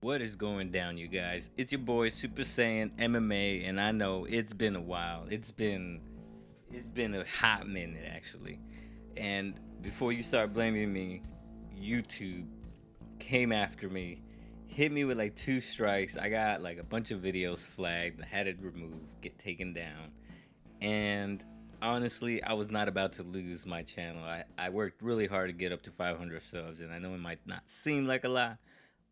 What is going down, you guys? It's your boy Super Saiyan MMA, and I know it's been a while. It's been a hot minute actually. And before you start blaming me, YouTube came after me, hit me with like two strikes. I got like a bunch of videos flagged, had it removed, get taken down. And honestly, I was not about to lose my channel. I worked really hard to get up to 500 subs, and I know it might not seem like a lot,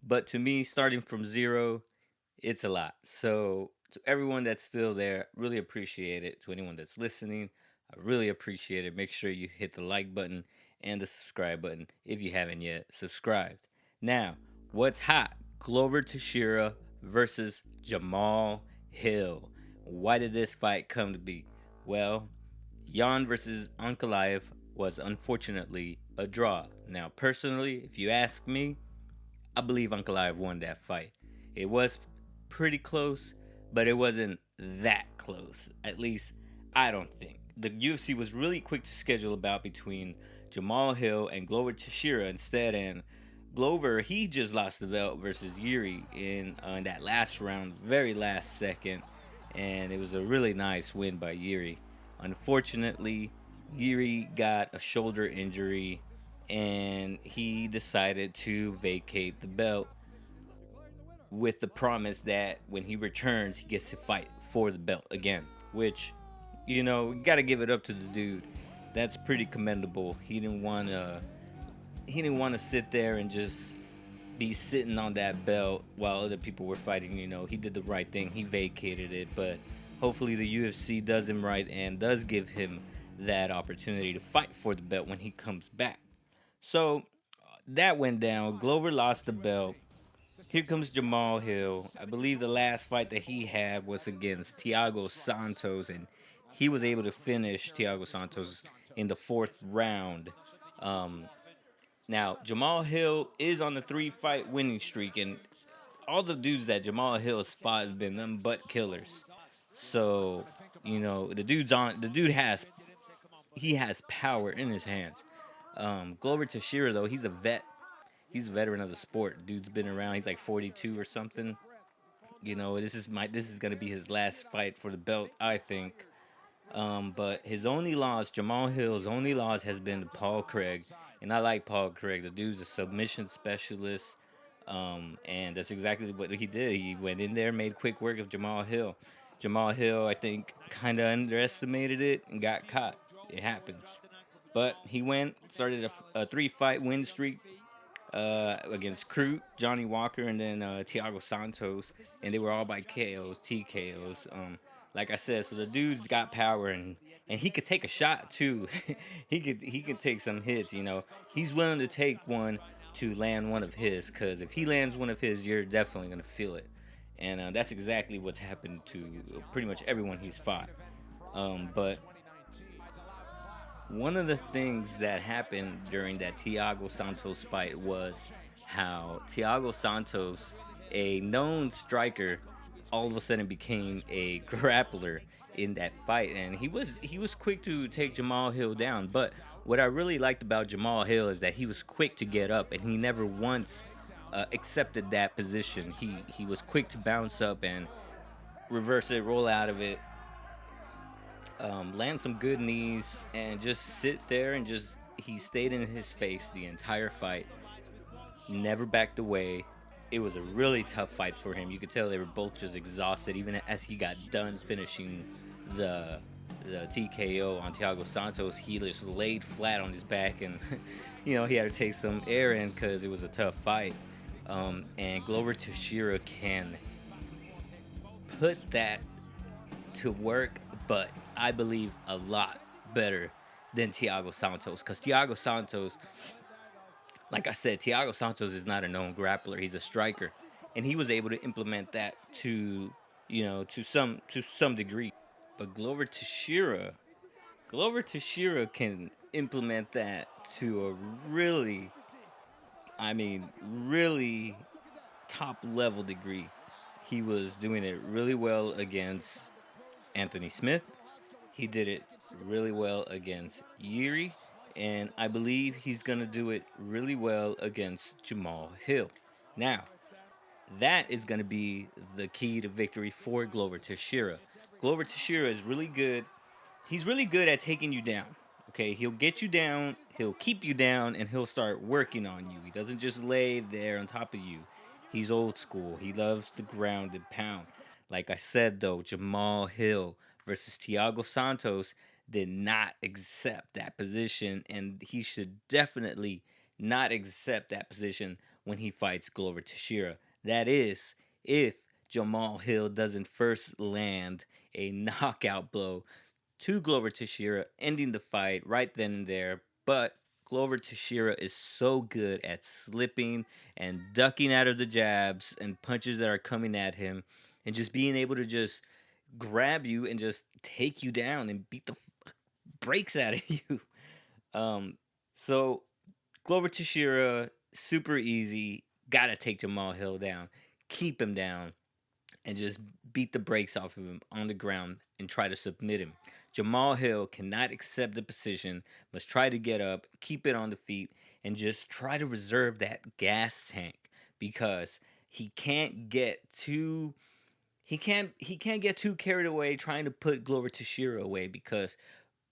but to me, starting from zero, it's a lot. So, to everyone that's still there, really appreciate it. To anyone that's listening, I really appreciate it. Make sure you hit the like button and the subscribe button if you haven't yet subscribed. Now, what's hot? Glover Teixeira versus Jamahal Hill. Why did this fight come to be? Well, Jan versus Ankalaev was unfortunately a draw. Now, personally, if you ask me, I believe Ankalaev won that fight. It was pretty close, but it wasn't that close. At least, I don't think. The UFC was really quick to schedule a bout between Jamahal Hill and Glover Teixeira instead, and Glover, he just lost the belt versus Yuri in that last round, very last second, and it was a really nice win by Yuri. Unfortunately, Yuri got a shoulder injury and he decided to vacate the belt with the promise that when he returns, he gets to fight for the belt again. Which, you gotta give it up to the dude. That's pretty commendable. He didn't want to sit there and just be sitting on that belt while other people were fighting. He did the right thing. He vacated it, but hopefully the UFC does him right and does give him that opportunity to fight for the belt when he comes back. So that went down. Glover lost the belt. Here comes Jamahal Hill. I believe the last fight that he had was against Thiago Santos, and he was able to finish Thiago Santos in the fourth round. Um, Now, Jamahal Hill is on the three-fight winning streak, and all the dudes that Jamahal Hill has fought have been them butt killers. So, the dude has power in his hands. Glover Teixeira, though, he's a vet. He's a veteran of the sport. Dude's been around. He's like 42 or something. This is gonna be his last fight for the belt, I think. But his only loss, Jamahal Hill's only loss, has been to Paul Craig, and I like Paul Craig. The dude's a submission specialist, and that's exactly what he did. He went in there, made quick work of Jamahal Hill. Jamahal Hill, I think, kind of underestimated it and got caught. It happens. But he went, started a three-fight win streak against Crute, Johnny Walker, and then Thiago Santos, and they were all by KOs, TKOs. Like I said, so the dude's got power, and he could take a shot too. he could take some hits. He's willing to take one to land one of his, because if he lands one of his, you're definitely gonna feel it. And that's exactly what's happened to pretty much everyone he's fought. But one of the things that happened during that Thiago Santos fight was how Thiago Santos, a known striker, all of a sudden became a grappler in that fight, and he was quick to take Jamahal Hill down. But what I really liked about Jamahal Hill is that he was quick to get up, and he never once accepted that position. He was quick to bounce up and reverse it, roll out of it, land some good knees, and just sit there and just he stayed in his face the entire fight, never backed away. It was a really tough fight for him. You could tell they were both just exhausted, even as he got done finishing the the TKO on Thiago Santos. He just laid flat on his back, and he had to take some air in because it was a tough fight. And Glover Teixeira can put that to work, but I believe a lot better than Thiago Santos. Because Thiago Santos, like I said, Thiago Santos is not a known grappler. He's a striker, and he was able to implement that to some degree. But Glover Teixeira can implement that to a really, I mean, really top level degree. He was doing it really well against Anthony Smith. He did it really well against Yuri, and I believe he's gonna do it really well against Jamal Hill. Now, That is going to be the key to victory for Glover Teixeira. Glover Teixeira is really good. He's really good at taking you down. Okay, he'll get you down, he'll keep you down, and he'll start working on you. He doesn't just lay there on top of you. He's old school. He loves the ground and pound. Like I said, though, Jamal Hill versus Thiago Santos did not accept that position, and he should definitely not accept that position when he fights Glover Teixeira. That is, if Jamal Hill doesn't first land a knockout blow to Glover Teixeira, ending the fight right then and there. But Glover Teixeira is so good at slipping and ducking out of the jabs and punches that are coming at him, and just being able to just grab you and just take you down and beat the brakes out of you. Um, so Glover Teixeira, super easy. Gotta take Jamal Hill down, keep him down, and just beat the brakes off of him on the ground and try to submit him. Jamal Hill cannot accept the position, must try to get up, keep it on the feet, and just try to reserve that gas tank because he can't get too he can't get too carried away trying to put Glover Teixeira away because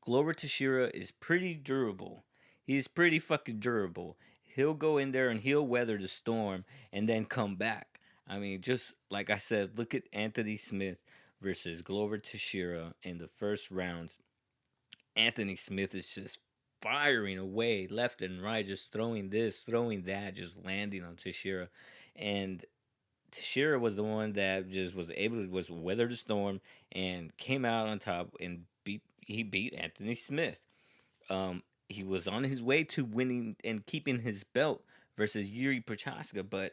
Glover Teixeira is pretty durable. He's pretty fucking durable. He'll go in there and he'll weather the storm and then come back. I mean, just like I said, look at Anthony Smith versus Glover Teixeira in the first round. Anthony Smith is just firing away left and right, just throwing this, throwing that, just landing on Teixeira. And Teixeira was the one that just was able to was weather the storm and came out on top and beat Anthony Smith. He was on his way to winning and keeping his belt versus Yuri Prochaska, but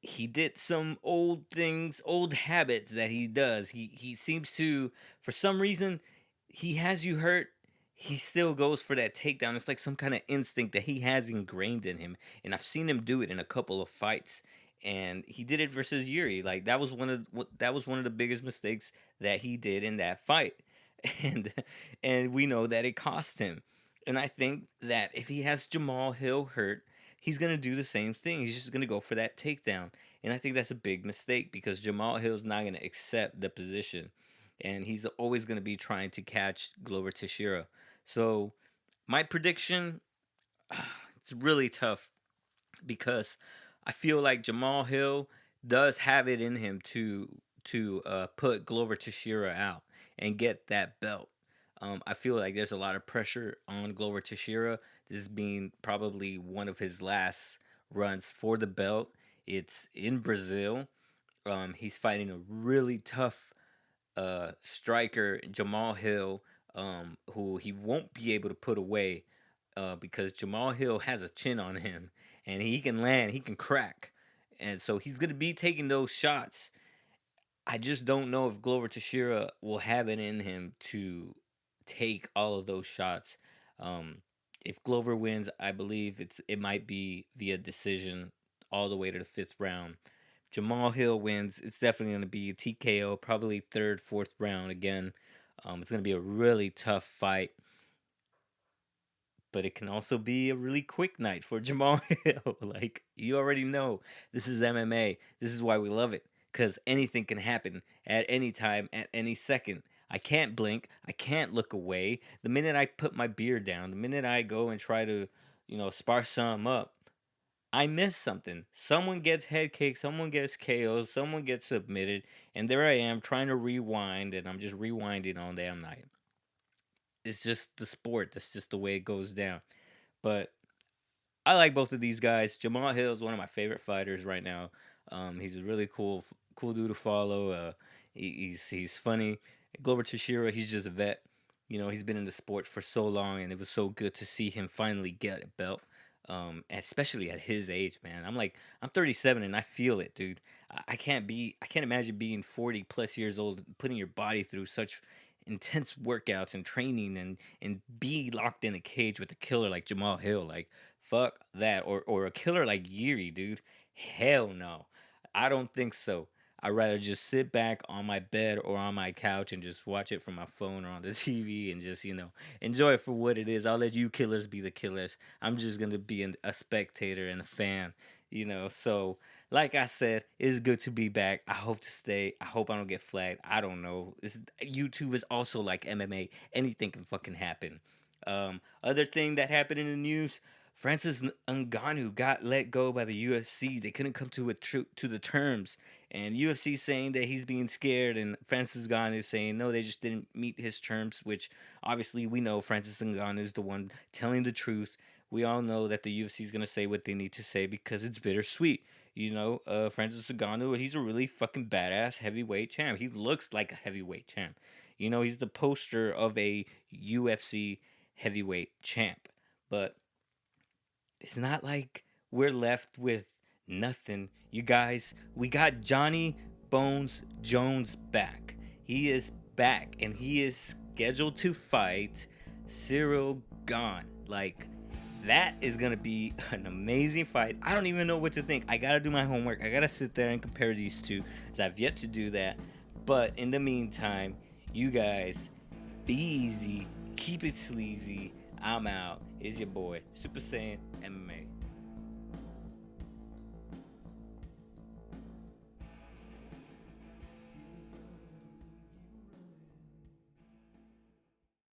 he did some old things, old habits that he does. He seems to, for some reason, he has you hurt. He still goes for that takedown. It's like some kind of instinct that he has ingrained in him, and I've seen him do it in a couple of fights. And he did it versus Yuri. Like that was one of the biggest mistakes that he did in that fight, and and we know that it cost him. And I think that if he has Jamal Hill hurt, he's going to do the same thing. He's just going to go for that takedown. And I think that's a big mistake because Jamal Hill's not going to accept the position. And he's always going to be trying to catch Glover Teixeira. So, my prediction, it's really tough because I feel like Jamal Hill does have it in him to put Glover Teixeira out and get that belt. I feel like there's a lot of pressure on Glover Teixeira. This being probably one of his last runs for the belt. It's in Brazil. He's fighting a really tough striker, Jamal Hill, who he won't be able to put away because Jamal Hill has a chin on him and he can land, he can crack. And so he's going to be taking those shots. I just don't know if Glover Teixeira will have it in him to take all of those shots. Um, if Glover wins, I believe it might be via decision all the way to the fifth round. Jamal Hill wins, it's definitely going to be a TKO, probably third, fourth round again. It's going to be a really tough fight, but it can also be a really quick night for Jamal Hill. Like, you already know, this is MMA. This is why we love it, because anything can happen at any time, at any second. I can't blink. I can't look away. The minute I put my beer down, the minute I go and try to, spark some up, I miss something. Someone gets head kicked, someone gets KO'd, someone gets submitted, and there I am trying to rewind, and I'm just rewinding all damn night. It's just the sport. That's just the way it goes down. But I like both of these guys. Jamal Hill is one of my favorite fighters right now. He's a really cool dude to follow. He's funny. Glover Teixeira, he's just a vet. He's been in the sport for so long, and it was so good to see him finally get a belt. And especially at his age, man. I'm 37 and I feel it, dude. I can't imagine being 40 plus years old, putting your body through such intense workouts and training and be locked in a cage with a killer like Jamal Hill. Like, fuck that. Or a killer like Yuri, dude. Hell no. I don't think so. I'd rather just sit back on my bed or on my couch and just watch it from my phone or on the TV and just, enjoy it for what it is. I'll let you killers be the killers. I'm just going to be a spectator and a fan, So Like I said, it's good to be back. I hope to stay. I hope I don't get flagged. I don't know. YouTube is also like MMA. Anything can fucking happen. Other thing that happened in the news: Francis Ngannou got let go by the UFC. They couldn't come to to the terms, and UFC saying that he's being scared, and Francis Ngannou is saying no, they just didn't meet his terms. Which obviously we know Francis Ngannou is the one telling the truth. We all know that the UFC is gonna say what they need to say because it's bittersweet. Francis Ngannou, he's a really fucking badass heavyweight champ. He looks like a heavyweight champ. He's the poster of a UFC heavyweight champ. But it's not like we're left with nothing. You guys, we got Johnny Bones Jones back. He is back and he is scheduled to fight Cyril Gane. Like, that is going to be an amazing fight. I don't even know what to think. I got to do my homework. I got to sit there and compare these two, as I've yet to do that. But in the meantime, you guys, be easy, keep it sleazy. I'm out. It's your boy, Super Saiyan MMA.